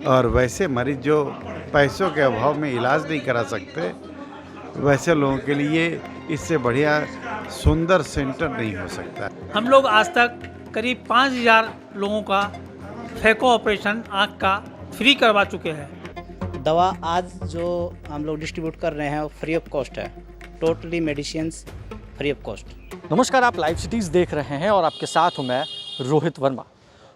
और वैसे मरीज़ जो पैसों के अभाव में इलाज नहीं करा सकते, वैसे लोगों के लिए इससे बढ़िया सुंदर सेंटर नहीं हो सकता। हम लोग आज तक करीब 5,000 लोगों का फैको ऑपरेशन आँख का फ्री करवा चुके हैं। दवा आज जो हम लोग डिस्ट्रीब्यूट कर रहे हैं वो फ्री ऑफ कॉस्ट है, totally medicines free of cost. नमस्कार, आप लाइव सिटीज़ देख रहे हैं और आपके साथ हूँ मैं रोहित वर्मा।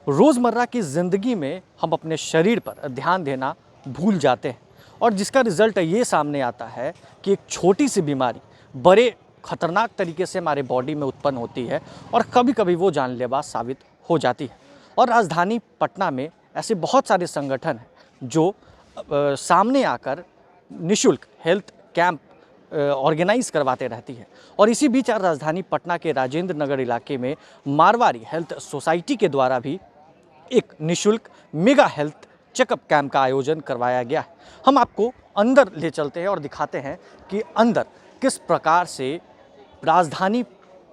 रोज़मर्रा की ज़िंदगी में हम अपने शरीर पर ध्यान देना भूल जाते हैं और जिसका रिज़ल्ट ये सामने आता है कि एक छोटी सी बीमारी बड़े ख़तरनाक तरीके से हमारे बॉडी में उत्पन्न होती है और कभी कभी वो जानलेवा साबित हो जाती है। और राजधानी पटना में ऐसे बहुत सारे संगठन हैं जो सामने आकर निःशुल्क हेल्थ कैंप ऑर्गेनाइज करवाते रहती है। और इसी बीच राजधानी पटना के राजेंद्र नगर इलाके में मारवाड़ी हेल्थ सोसाइटी के द्वारा भी एक निःशुल्क मेगा हेल्थ चेकअप कैंप का आयोजन करवाया गया है। हम आपको अंदर ले चलते हैं और दिखाते हैं कि अंदर किस प्रकार से राजधानी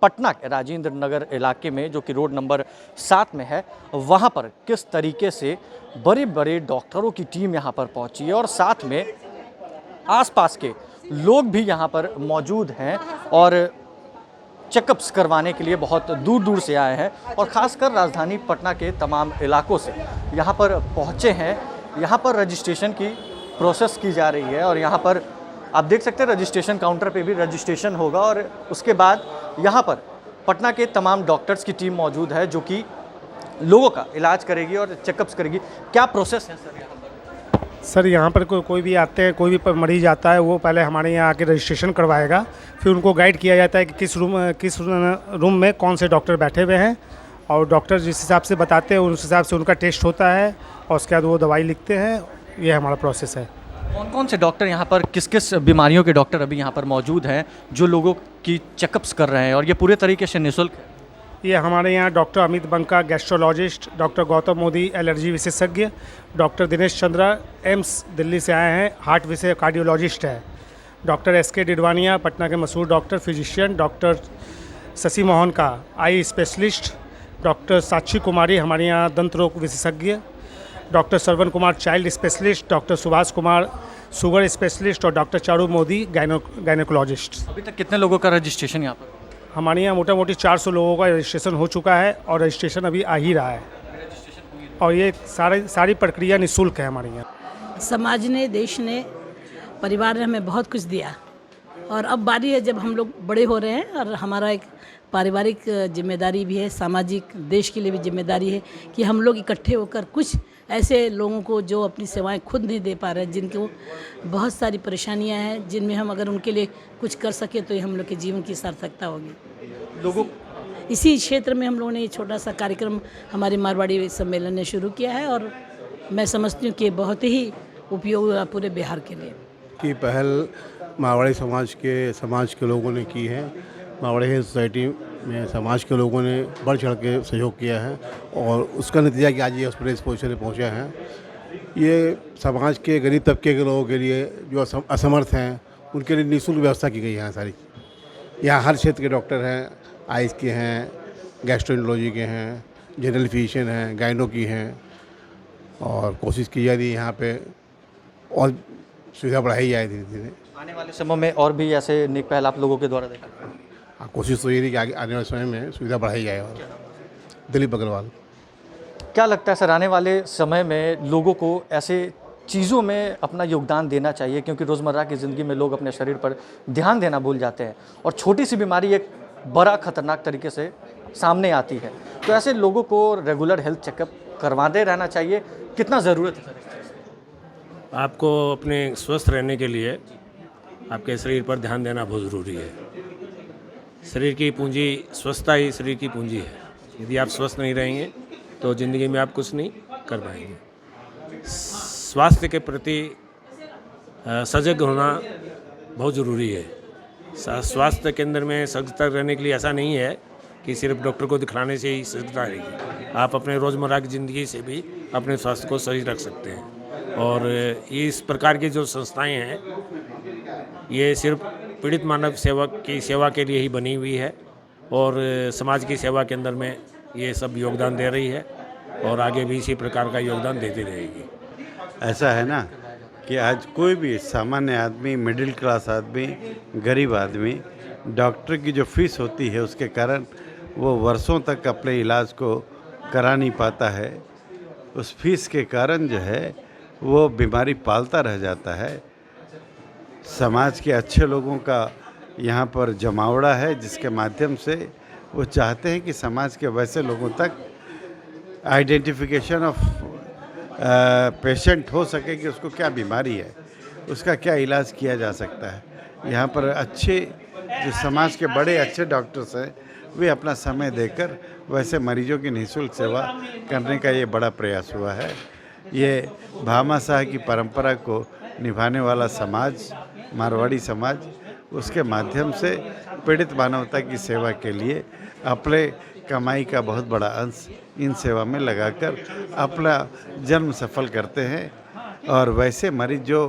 पटना के राजेंद्र नगर इलाके में, जो कि रोड नंबर 7 में है, वहाँ पर किस तरीके से बड़े बड़े डॉक्टरों की टीम यहाँ पर पहुँची है और साथ में आसपास के लोग भी यहाँ पर मौजूद हैं और चेकअप्स करवाने के लिए बहुत दूर दूर से आए हैं और ख़ासकर राजधानी पटना के तमाम इलाकों से यहाँ पर पहुँचे हैं। यहाँ पर रजिस्ट्रेशन की प्रोसेस की जा रही है और यहाँ पर आप देख सकते हैं रजिस्ट्रेशन काउंटर पे भी रजिस्ट्रेशन होगा और उसके बाद यहाँ पर पटना के तमाम डॉक्टर्स की टीम मौजूद है जो कि लोगों का इलाज करेगी और चेकअप्स करेगी। क्या प्रोसेस है सर यहाँ पर? सर यहाँ पर कोई भी आते हैं, कोई भी मरीज आता है, वो पहले हमारे यहाँ आके रजिस्ट्रेशन करवाएगा। फिर उनको गाइड किया जाता है कि किस रूम में कौन से डॉक्टर बैठे हुए हैं और डॉक्टर जिस हिसाब से बताते हैं उस हिसाब से उनका टेस्ट होता है और उसके बाद वो दवाई लिखते हैं। ये हमारा प्रोसेस है। कौन कौन से डॉक्टर यहाँ पर, किस किस बीमारियों के डॉक्टर अभी यहाँ पर मौजूद हैं जो लोगों की चेकअप्स कर रहे हैं और ये पूरे तरीके से निःशुल्क है? ये हमारे यहाँ doctor Amit Banka gastrologist, doctor Gautam Modi allergy विशेषज्ञ, डॉक्टर दिनेश चंद्रा एम्स दिल्ली से आए हैं, हार्ट विषय कार्डियोलॉजिस्ट है, डॉक्टर एसके डिडवानिया पटना के मशहूर doctor physician, doctor Shashi Mohan का आई स्पेशलिस्ट, डॉक्टर साक्षी कुमारी हमारे यहाँ दंत रोग विशेषज्ञ, doctor Shravan Kumar child specialist, doctor Subhash Kumar sugar specialist और डॉक्टर चारू मोदी गायनोकोलॉजिस्ट। अभी तक कितने लोगों का रजिस्ट्रेशन यहाँ पर? हमारे यहाँ मोटा मोटी 400 लोगों का रजिस्ट्रेशन हो चुका है और रजिस्ट्रेशन अभी आ ही रहा है और ये सारी प्रक्रिया निःशुल्क है हमारे यहाँ। समाज ने, देश ने, परिवार ने हमें बहुत कुछ दिया और अब बारी है जब हम लोग बड़े हो रहे हैं और हमारा एक पारिवारिक जिम्मेदारी भी है, सामाजिक देश के लिए भी जिम्मेदारी है कि हम लोग इकट्ठे होकर कुछ ऐसे लोगों को जो अपनी सेवाएं खुद नहीं दे पा रहे हैं, जिनको बहुत सारी परेशानियां हैं, जिनमें हम अगर उनके लिए कुछ कर सके तो ये हम लोग के जीवन की सार्थकता होगी। लोगों इसी क्षेत्र में हम लोगों ने ये छोटा सा कार्यक्रम हमारे मारवाड़ी सम्मेलन ने शुरू किया है और मैं समझती हूँ कि बहुत ही उपयोग हुआ पूरे बिहार के लिए। की पहल मारवाड़ी समाज के लोगों ने की है। मारवाड़ी हेल्थ सोसाइटी में समाज के लोगों ने बढ़ चढ़ के सहयोग किया है और उसका नतीजा कि आज ये हॉस्पिटल इस पोजीशन में पहुँचा है। ये समाज के गरीब तबके के लोगों के लिए जो असमर्थ हैं उनके लिए निःशुल्क व्यवस्था की गई है यहाँ सारी। यहाँ हर क्षेत्र के डॉक्टर हैं, आइज़ के हैं, गैस्ट्रोएंटरोलॉजी के हैं, जनरल फिजिशियन हैं, गायनो की हैं और कोशिश की जा रही है यहाँ पे और सुविधा बढ़ाई जाए धीरे धीरे। आने वाले समय में और भी ऐसे नेक पहल आप लोगों के द्वारा देखा? हाँ, कोशिश तो ये रही कि आने वाले समय में सुविधा बढ़ाई जाए। और दिलीप अग्रवाल। क्या लगता है सर, आने वाले समय में लोगों को ऐसे चीज़ों में अपना योगदान देना चाहिए क्योंकि रोज़मर्रा की ज़िंदगी में लोग अपने शरीर पर ध्यान देना भूल जाते हैं और छोटी सी बीमारी एक बड़ा खतरनाक तरीके से सामने आती है, तो ऐसे लोगों को रेगुलर हेल्थ चेकअप करवाते रहना चाहिए। कितना ज़रूरत है सर? आपको अपने स्वस्थ रहने के लिए आपके शरीर पर ध्यान देना बहुत ज़रूरी है। शरीर की पूंजी, स्वस्थता ही शरीर की पूंजी है। यदि आप स्वस्थ नहीं रहेंगे तो ज़िंदगी में आप कुछ नहीं कर पाएंगे। स्वास्थ्य के प्रति सजग होना बहुत ज़रूरी है। स्वास्थ्य केंद्र में सजगता रहने के लिए ऐसा नहीं है कि सिर्फ डॉक्टर को दिखलाने से ही सजगता रहेगी। आप अपने रोज़मर्रा की ज़िंदगी से भी अपने स्वास्थ्य को सही रख सकते हैं और इस प्रकार की जो संस्थाएं हैं ये सिर्फ पीड़ित मानव सेवा के लिए ही बनी हुई है और समाज की सेवा के अंदर में ये सब योगदान दे रही है और आगे भी इसी प्रकार का योगदान देती रहेगी। ऐसा है ना कि आज कोई भी सामान्य आदमी, मिडिल क्लास आदमी, गरीब आदमी डॉक्टर की जो फीस होती है उसके कारण वो वर्षों तक अपने इलाज को करा नहीं पाता है। उस फीस के कारण जो है वो बीमारी पालता रह जाता है। समाज के अच्छे लोगों का यहाँ पर जमावड़ा है, जिसके माध्यम से वो चाहते हैं कि समाज के वैसे लोगों तक आइडेंटिफिकेशन ऑफ पेशेंट हो सके कि उसको क्या बीमारी है, उसका क्या इलाज किया जा सकता है। यहाँ पर अच्छे जो समाज के बड़े अच्छे डॉक्टर्स हैं वे अपना समय देकर वैसे मरीजों की निःशुल्क सेवा करने का ये बड़ा प्रयास हुआ है। ये भामाशाह की परंपरा को निभाने वाला समाज, मारवाड़ी समाज, उसके माध्यम से पीड़ित मानवता की सेवा के लिए अपने कमाई का बहुत बड़ा अंश इन सेवा में लगाकर अपना जन्म सफल करते हैं। और वैसे मरीज जो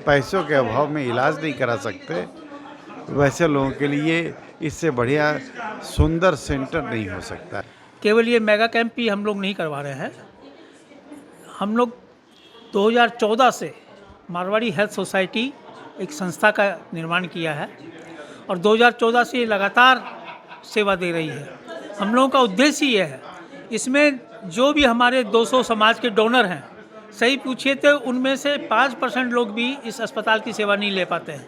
पैसों के अभाव में इलाज नहीं करा सकते, वैसे लोगों के लिए इससे बढ़िया सुंदर सेंटर नहीं हो सकता। केवल ये मेगा कैंप ही हम लोग नहीं करवा रहे हैं। हम लोग 2014 से मारवाड़ी हेल्थ सोसाइटी एक संस्था का निर्माण किया है और 2014 से ये लगातार सेवा दे रही है। हम लोगों का उद्देश्य ये है, इसमें जो भी हमारे 200 समाज के डोनर हैं, सही पूछिए तो उनमें से 5% लोग भी इस अस्पताल की सेवा नहीं ले पाते हैं।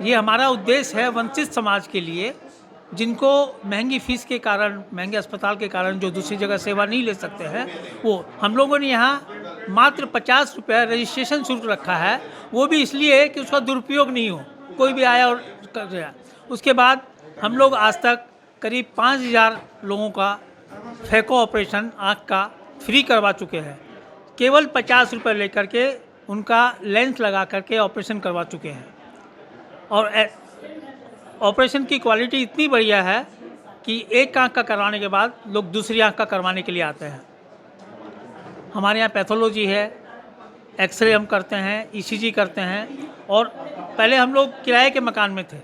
ये हमारा उद्देश्य है वंचित समाज के लिए, जिनको महंगी फीस के कारण, महंगे अस्पताल के कारण जो दूसरी जगह सेवा नहीं ले सकते हैं, वो हम लोगों ने यहाँ मात्र 50 रुपये रजिस्ट्रेशन शुल्क रखा है। वो भी इसलिए कि उसका दुरुपयोग नहीं हो, कोई भी आया और कर दिया। उसके बाद हम लोग आज तक करीब 5000 लोगों का फैको ऑपरेशन आँख का फ्री करवा चुके हैं। केवल 50 रुपये लेकर के उनका लेंस लगा करके ऑपरेशन करवा चुके हैं। और ऑपरेशन की क्वालिटी इतनी बढ़िया है कि एक आँख का करवाने के बाद लोग दूसरी आँख का करवाने के लिए आते हैं। हमारे यहाँ पैथोलॉजी है, एक्सरे हम करते हैं, ईसीजी करते हैं। और पहले हम लोग किराए के मकान में थे।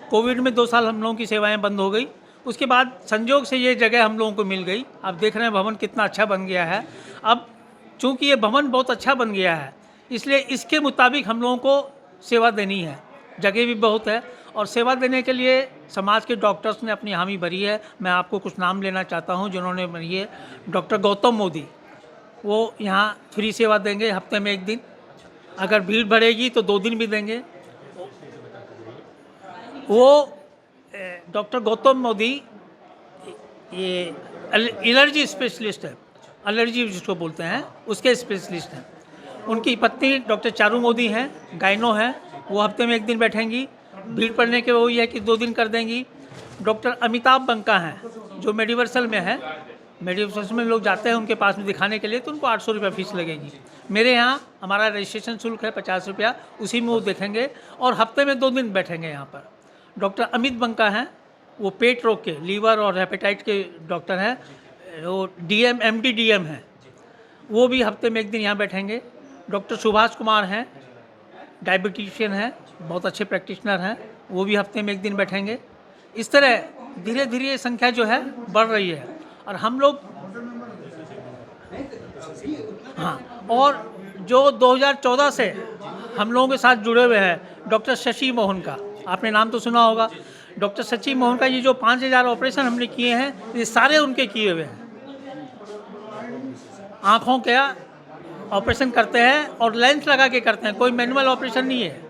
कोविड में 2 साल हम लोगों की सेवाएं बंद हो गई। उसके बाद संजोग से ये जगह हम लोगों को मिल गई। आप देख रहे हैं भवन कितना अच्छा बन गया है। अब चूँकि ये भवन बहुत अच्छा बन गया है, इसलिए इसके मुताबिक हम लोगों को सेवा देनी है। जगह भी बहुत है और सेवा देने के लिए समाज के डॉक्टर्स ने अपनी हामी भरी है। मैं आपको कुछ नाम लेना चाहता हूं जिन्होंने भरी है। डॉक्टर गौतम मोदी, वो यहाँ फ्री सेवा देंगे हफ्ते में 1 दिन। अगर भीड़ बढ़ेगी तो 2 दिन भी देंगे। वो डॉक्टर गौतम मोदी ये एलर्जी स्पेशलिस्ट है, एलर्जी जिसको बोलते हैं उसके स्पेशलिस्ट हैं। उनकी पत्नी डॉक्टर चारू मोदी हैं, गायनो हैं, वो हफ्ते में 1 दिन बैठेंगी। भीड़ पड़ने के वही है कि 2 दिन कर देंगी। डॉक्टर अमिताभ बंका हैं जो मेडिवर्सल में है। मेडिवर्सल में लोग जाते हैं उनके पास में दिखाने के लिए, तो उनको 800 रुपये फीस लगेगी। मेरे यहाँ हमारा रजिस्ट्रेशन शुल्क है 50 रुपया, उसी में वो देखेंगे और हफ्ते में 2 दिन बैठेंगे यहाँ पर। डॉक्टर अमित बंका हैं, वो पेट रोग के, लीवर और हेपेटाइट के डॉक्टर हैं। वो DM MD DM हैं, वो भी हफ्ते में 1 दिन यहाँ बैठेंगे। डॉक्टर सुभाष कुमार हैं, डायबिटीशियन हैं, बहुत अच्छे प्रैक्टिशनर हैं, वो भी हफ्ते में 1 दिन बैठेंगे। इस तरह धीरे धीरे ये संख्या जो है बढ़ रही है। और हम लोग और जो 2014 से हम लोगों के साथ जुड़े हुए हैं, डॉक्टर शशि मोहन का आपने नाम तो सुना होगा। डॉक्टर शशि मोहन का ये जो 5000 ऑपरेशन हमने किए हैं, ये सारे उनके किए हुए हैं। आँखों के ऑपरेशन करते हैं और लेंस लगा के करते हैं, कोई मैनुअल ऑपरेशन नहीं है।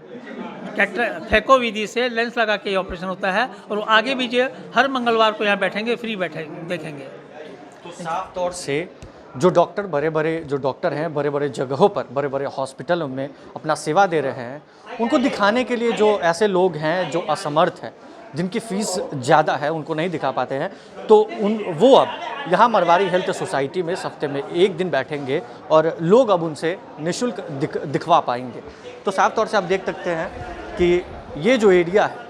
फैको विधि से लेंस लगा के ऑपरेशन होता है। और वो आगे भी जो हर मंगलवार को यहाँ बैठेंगे, फ्री देखेंगे। तो साफ तौर से जो डॉक्टर बड़े डॉक्टर हैं, बड़े बड़े जगहों पर, बड़े बड़े हॉस्पिटलों में अपना सेवा दे रहे हैं, उनको दिखाने के लिए जो ऐसे लोग हैं जो असमर्थ हैं, जिनकी फ़ीस ज़्यादा है, उनको नहीं दिखा पाते हैं, तो वो अब यहाँ मारवाड़ी हेल्थ सोसाइटी में हफ्ते में 1 दिन बैठेंगे और लोग अब उनसे निःशुल्क दिखवा पाएंगे। तो साफ तौर से आप देख सकते हैं कि ये जो एरिया है,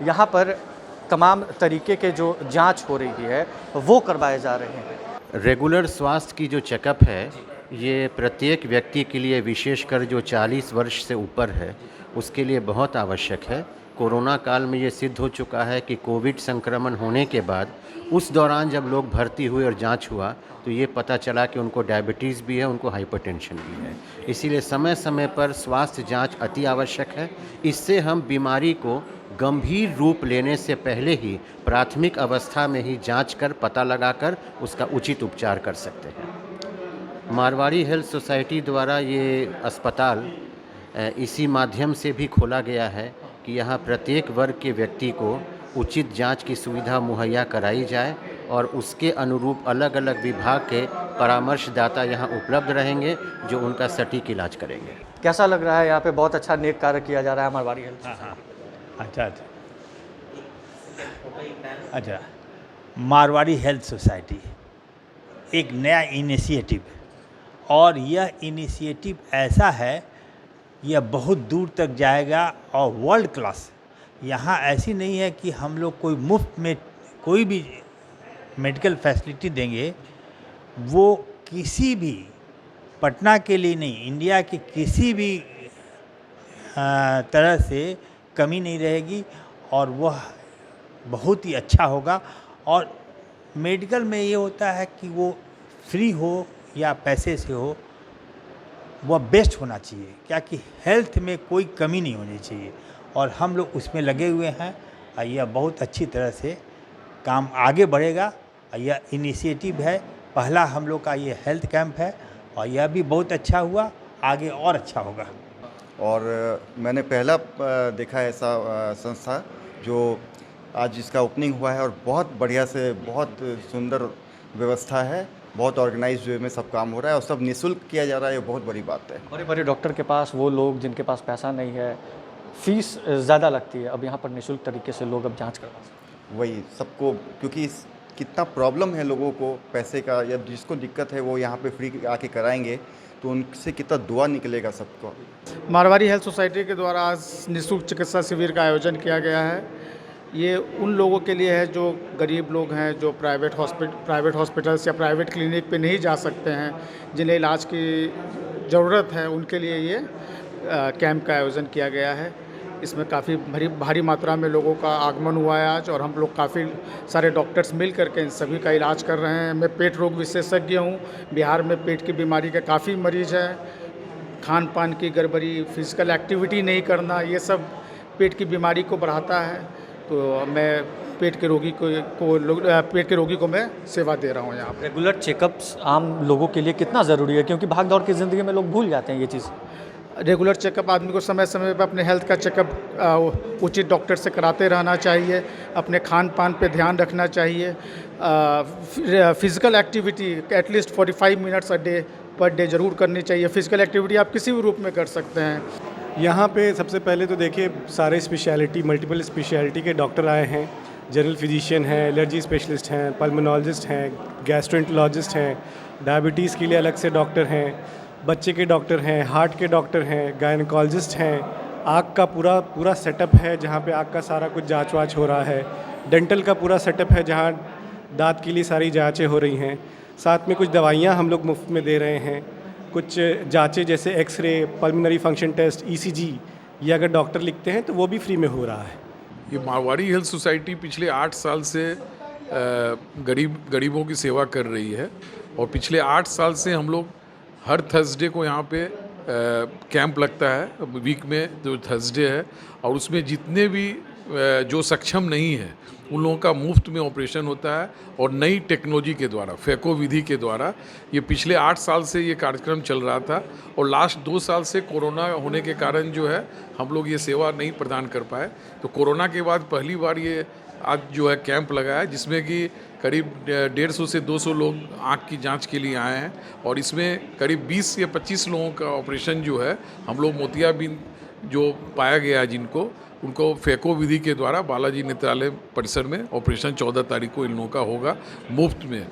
यहाँ पर तमाम तरीके के जो जांच हो रही है वो करवाए जा रहे हैं। रेगुलर स्वास्थ्य की जो चेकअप है, ये प्रत्येक व्यक्ति के लिए, विशेषकर जो 40 वर्ष से ऊपर है, उसके लिए बहुत आवश्यक है। कोरोना काल में ये सिद्ध हो चुका है कि कोविड संक्रमण होने के बाद उस दौरान जब लोग भर्ती हुए और जांच हुआ तो ये पता चला कि उनको डायबिटीज़ भी है, उनको हाइपरटेंशन भी है। इसीलिए समय समय पर स्वास्थ्य जांच अति आवश्यक है। इससे हम बीमारी को गंभीर रूप लेने से पहले ही प्राथमिक अवस्था में ही जांच कर पता लगाकर उसका उचित उपचार कर सकते हैं। मारवाड़ी हेल्थ सोसाइटी द्वारा ये अस्पताल इसी माध्यम से भी खोला गया है कि यहाँ प्रत्येक वर्ग के व्यक्ति को उचित जांच की सुविधा मुहैया कराई जाए और उसके अनुरूप अलग अलग विभाग के परामर्शदाता यहाँ उपलब्ध रहेंगे जो उनका सटीक इलाज करेंगे। कैसा लग रहा है यहाँ पे? बहुत अच्छा नेक कार्य किया जा रहा है मारवाड़ी हेल्थ। अच्छा अच्छा, मारवाड़ी हेल्थ सोसाइटी एक नया इनिशिएटिव, और यह इनिशिएटिव ऐसा है यह बहुत दूर तक जाएगा और वर्ल्ड क्लास। यहाँ ऐसी नहीं है कि हम लोग कोई मुफ्त में कोई भी मेडिकल फैसिलिटी देंगे, वो किसी भी पटना के लिए नहीं, इंडिया के किसी भी तरह से कमी नहीं रहेगी और वह बहुत ही अच्छा होगा। और मेडिकल में ये होता है कि वो फ्री हो या पैसे से हो, वह बेस्ट होना चाहिए, क्या कि हेल्थ में कोई कमी नहीं होनी चाहिए, और हम लोग उसमें लगे हुए हैं और यह बहुत अच्छी तरह से काम आगे बढ़ेगा। यह इनिशिएटिव है, पहला हम लोग का ये हेल्थ कैंप है और यह भी बहुत अच्छा हुआ, आगे और अच्छा होगा। और मैंने पहला देखा है ऐसा संस्था जो आज इसका ओपनिंग हुआ है, और बहुत बढ़िया से बहुत सुंदर व्यवस्था है, बहुत ऑर्गेनाइज्ड वे में सब काम हो रहा है और सब निःशुल्क किया जा रहा है। ये बहुत बड़ी बात है। बड़े बड़े डॉक्टर के पास वो लोग जिनके पास पैसा नहीं है, फीस ज़्यादा लगती है, अब यहाँ पर निःशुल्क तरीके से लोग अब जांच करवा सकते हैं। वही सबको, क्योंकि कितना प्रॉब्लम है लोगों को पैसे का, या जिसको दिक्कत है वो यहाँ पे फ्री आके कराएंगे तो उनसे कितना दुआ निकलेगा सबको। मारवाड़ी हेल्थ सोसाइटी के द्वारा आज निःशुल्क चिकित्सा शिविर का आयोजन किया गया है। ये उन लोगों के लिए है जो गरीब लोग हैं, जो प्राइवेट हॉस्पिटल्स या प्राइवेट क्लिनिक पे नहीं जा सकते हैं, जिन्हें इलाज की ज़रूरत है, उनके लिए ये कैंप का आयोजन किया गया है। इसमें काफ़ी भारी मात्रा में लोगों का आगमन हुआ है आज, और हम लोग काफ़ी सारे डॉक्टर्स मिल करके इन सभी का इलाज कर रहे हैं। मैं पेट रोग विशेषज्ञ हूँ। बिहार में पेट की बीमारी के काफ़ी मरीज हैं। खान पान की गड़बड़ी, फिजिकल एक्टिविटी नहीं करना, ये सब पेट की बीमारी को बढ़ाता है। तो मैं पेट के रोगी को मैं सेवा दे रहा हूँ यहाँ पे। रेगुलर चेकअप्स आम लोगों के लिए कितना ज़रूरी है, क्योंकि भाग दौड़ की ज़िंदगी में लोग भूल जाते हैं ये चीज़। रेगुलर चेकअप आदमी को समय समय पर अपने हेल्थ का चेकअप उचित डॉक्टर से कराते रहना चाहिए। अपने खान पान पे ध्यान रखना चाहिए। Physical activity at least 45 minutes per day ज़रूर करनी चाहिए। फिज़िकल एक्टिविटी आप किसी भी रूप में कर सकते हैं। यहाँ पे सबसे पहले तो देखिए सारे मल्टीपल स्पेशलिटी के डॉक्टर आए हैं। जनरल फिजिशियन हैं, एलर्जी स्पेशलिस्ट हैं, पल्मोनोलॉजिस्ट हैं, गैस्ट्रोएंटरोलॉजिस्ट हैं, डायबिटीज़ के लिए अलग से डॉक्टर हैं, बच्चे के डॉक्टर हैं, हार्ट के डॉक्टर हैं, गायनकोलॉजिस्ट हैं, आँख का पूरा सेटअप है जहाँ पे आँख का सारा कुछ जाँच वाच हो रहा है। डेंटल का पूरा सेटअप है जहाँ दांत के लिए सारी जाँचें हो रही हैं। साथ में कुछ दवाइयाँ हम लोग मुफ्त में दे रहे हैं। कुछ जाँचें जैसे X-ray, pulmonary function test, ECG, ये अगर डॉक्टर लिखते हैं तो वो भी फ्री में हो रहा है। ये मारवाड़ी हेल्थ सोसाइटी पिछले 8 साल से गरीबों की सेवा कर रही है, और पिछले 8 साल से हम लोग हर थर्सडे को यहाँ पे कैंप लगता है, वीक में जो थर्सडे है, और उसमें जितने भी जो सक्षम नहीं है उन लोगों का मुफ्त में ऑपरेशन होता है। और नई टेक्नोलॉजी के द्वारा, फैको विधि के द्वारा, ये पिछले 8 साल से ये कार्यक्रम चल रहा था, और लास्ट 2 साल से कोरोना होने के कारण जो है हम लोग ये सेवा नहीं प्रदान कर पाए। तो कोरोना के बाद पहली बार ये आज जो है कैंप लगा है, जिसमें कि करीब 150 से 200 लोग आँख की जांच के लिए आए हैं, और इसमें करीब 20 या 25 लोगों का ऑपरेशन जो है हम लोग मोतियाबिंद जो पाया गया है जिनको, उनको फैको विधि के द्वारा बालाजी नेत्रालय परिसर में ऑपरेशन 14 तारीख को इन लोगों का होगा मुफ्त में।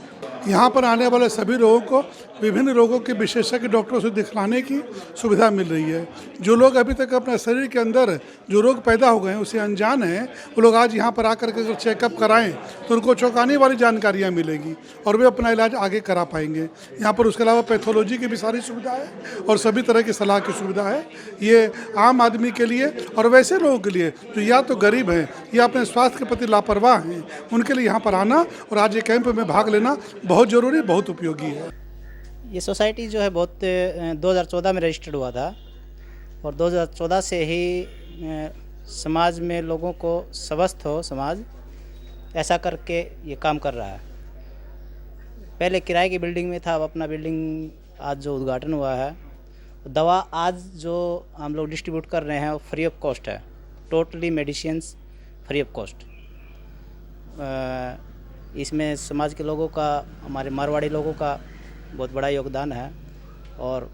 यहाँ पर आने वाले सभी लोगों को विभिन्न रोगों के विशेषज्ञ डॉक्टरों से दिखलाने की सुविधा मिल रही है। जो लोग अभी तक अपने शरीर के अंदर जो रोग पैदा हो गए हैं उसे अनजान हैं, वो लोग आज यहाँ पर आकर के अगर चेकअप कराएं तो उनको चौंकाने वाली जानकारियाँ मिलेंगी और वे अपना इलाज आगे करा पाएंगे। यहाँ पर उसके अलावा पैथोलॉजी की भी सारी सुविधा है और सभी तरह की सलाह की सुविधा है। ये आम आदमी के लिए और वैसे लोगों के लिए लिए जो या तो गरीब हैं या अपने स्वास्थ्य के प्रति लापरवाह हैं, उनके लिए यहाँ पर आना और आज ये कैंप में भाग लेना बहुत ज़रूरी, बहुत उपयोगी है। ये सोसाइटी जो है बहुत 2014 में रजिस्टर्ड हुआ था और 2014 से ही समाज में लोगों को स्वस्थ हो समाज, ऐसा करके ये काम कर रहा है। पहले किराए की बिल्डिंग में था, अब अपना बिल्डिंग आज जो उद्घाटन हुआ है। दवा आज जो हम लोग डिस्ट्रीब्यूट कर रहे हैं वो फ्री ऑफ कॉस्ट है, totally medicines free of cost. इसमें समाज के लोगों का, हमारे मारवाड़ी लोगों का बहुत बड़ा योगदान है और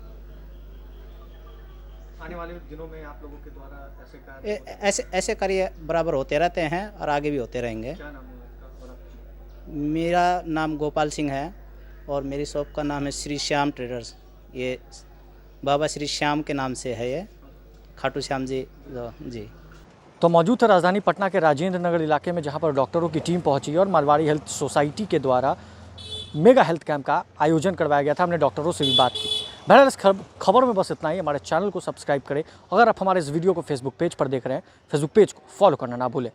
आने वाले दिनों में आप लोगों के द्वारा ऐसे कार्य बराबर होते रहते हैं और आगे भी होते रहेंगे। क्या नाम है आपका और आपका? मेरा नाम गोपाल सिंह है और मेरी शॉप का नाम है श्री श्याम ट्रेडर्स। ये बाबा श्री श्याम के नाम से है, ये खाटू श्याम जी जी। तो मौजूद है राजधानी पटना के राजेंद्र नगर इलाके में, जहां पर डॉक्टरों की टीम पहुंची और मारवाड़ी हेल्थ सोसाइटी के द्वारा मेगा हेल्थ कैंप का आयोजन करवाया गया था। हमने डॉक्टरों से भी बात की। बहरहाल इस खबर में बस इतना ही। हमारे चैनल को सब्सक्राइब करें। अगर आप हमारे इस वीडियो को फेसबुक पेज पर देख रहे हैं, फेसबुक पेज को फॉलो करना ना भूलें।